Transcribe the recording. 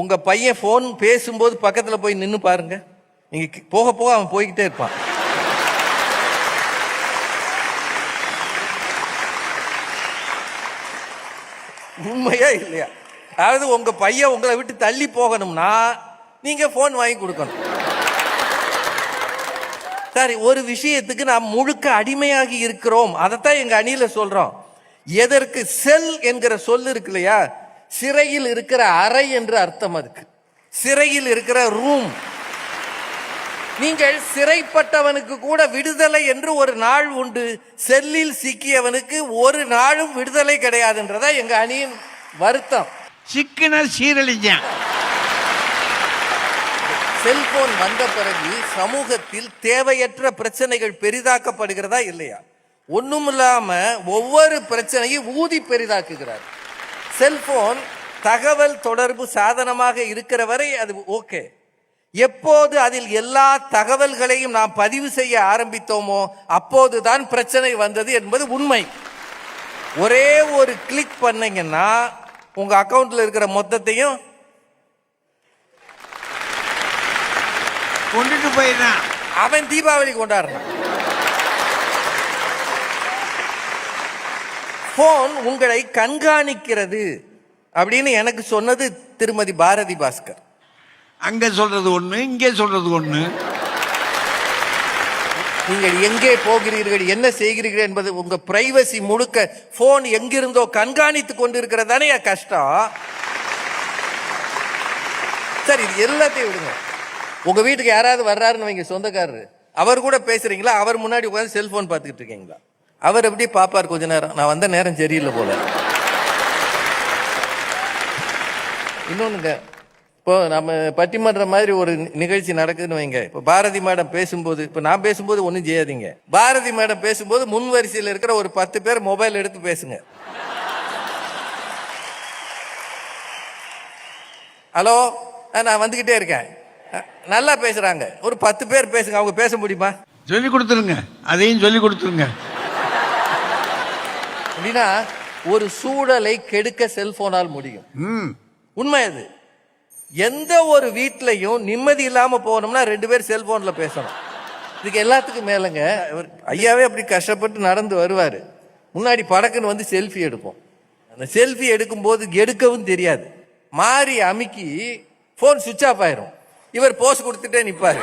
உங்க பையன் போன் பேசும்போது பக்கத்துல போய் நின்னு பாருங்க, நீங்க போக போக அவன் போய்கிட்டே இருப்பான். உண்மையா இல்லையா? அதாவது உங்க பையன் உங்களை விட்டு தள்ளி போகணும்னா நீங்க போன் வாங்கி கொடுக்கணும். சரி, ஒரு விஷயத்துக்கு நாம் முழுக்க அடிமையாகி இருக்கிறோம், அதைத்தான் எங்க அணியில சொல்றோம். எதற்கு? செல் என்கிற சொல் இருக்கு இல்லையா, சிறையில் இருக்கிற அறை என்று அர்த்தம். அதுக்கு சிறையில் இருக்கிற ரூம். நீங்கள் சிறைப்பட்டவனுக்கு கூட விடுதலை என்று ஒரு நாள் உண்டு, செல்லில் சிக்கியவனுக்கு ஒரு நாளும் விடுதலை கிடையாதுன்றதா எங்க அணியின் வருத்தம். சிக்கன சீரழிஞ்சான். செல்போன் வந்த பிறகு சமூகத்தில் தேவையற்ற பிரச்சனைகள் பெரிதாக்கப்படுகிறதா இல்லையா? ஒண்ணும் இல்லாம ஒவ்வொரு பிரச்சனையும் ஊதி பெரிதாக்குகிறார். செல்போன் தகவல் தொடர்பு சாதனமாக இருக்கிற வரை அது ஓகே. எப்போது அதில் எல்லா தகவல்களையும் நாம் பதிவு செய்ய ஆரம்பித்தோமோ அப்போதுதான் பிரச்சனை வந்தது என்பது உண்மை. ஒரே ஒரு கிளிக் பண்ணீங்கன்னா உங்க அக்கவுண்ட்ல இருக்கிற மொத்தத்தையும் கொண்டுட்டு போயிடான். அவன் தீபாவளி கொண்டாடுறான். போன் உங்களை கண்காணிக்கிறது அப்படின்னு எனக்கு சொன்னது திருமதி பாரதி பாஸ்கர். அங்க சொல்றது ஒண்ணு, இங்கே சொல்றது ஒண்ணு. நீங்கள் எங்கே போகிறீர்கள், என்ன செய்கிறீர்கள் என்பது உங்க பிரைவசி முழுக்க போன் எங்கிருந்தோ கண்காணித்து கொண்டிருக்கிறதானே கஷ்டம். சரி, இது எல்லாத்தையும் விடுங்க. உங்க வீட்டுக்கு யாராவது வர்றாருன்னு வைங்க, சொந்தக்காரரு, அவர் கூட பேசுறீங்களா? அவர் முன்னாடி உட்காந்து செல்போன் பார்த்துக்கிட்டு இருக்கீங்களா? அவர் எப்படி பாப்பார் கொஞ்ச நேரம், நான் வந்த நேரம் சரியில்லை போல. இன்னொன்னுங்க, இப்போ நம்ம பட்டிமன்ற மாதிரி ஒரு நிகழ்ச்சி நடக்குதுன்னு வைங்க. இப்போ பாரதி மேடம் பேசும்போது, இப்போ நான் பேசும்போது ஒன்றும் செய்யாதீங்க. பாரதி மேடம் பேசும்போது முன் வரிசையில் இருக்கிற ஒரு 10 பேர் மொபைல் எடுத்து பேசுங்க. ஹலோ, நான் வந்துகிட்டே இருக்கேன், நல்லா பேசுறாங்க, ஒரு 10 பேர் பேசுங்க. அவங்க பேச முடியுமா? சொல்லி கொடுத்துருங்க, அதையும் சொல்லி கொடுத்துருங்க. அப்படின்னா ஒரு சூழலை கெடுக்க செல்போனால் முடியும். உண்மை அது. எந்த ஒரு வீட்லையும் நிம்மதி இல்லாம போகணும்னா 2 பேர் செல்போன்ல பேசணும். இதுக்கு எல்லாத்துக்கும் மேலங்க, ஐயாவே அப்படி கஷ்டப்பட்டு நடந்து வருவாரு, முன்னாடி படக்குன்னு வந்து செல்ஃபி எடுப்போம். அந்த செல்ஃபி எடுக்கும் போது எடுக்கவும் தெரியாது, மாறி அமுக்கி போன் சுவிட்ச் ஆஃப் ஆயிரும். இவர் போஸ் கொடுத்துட்டே நிப்பாரு.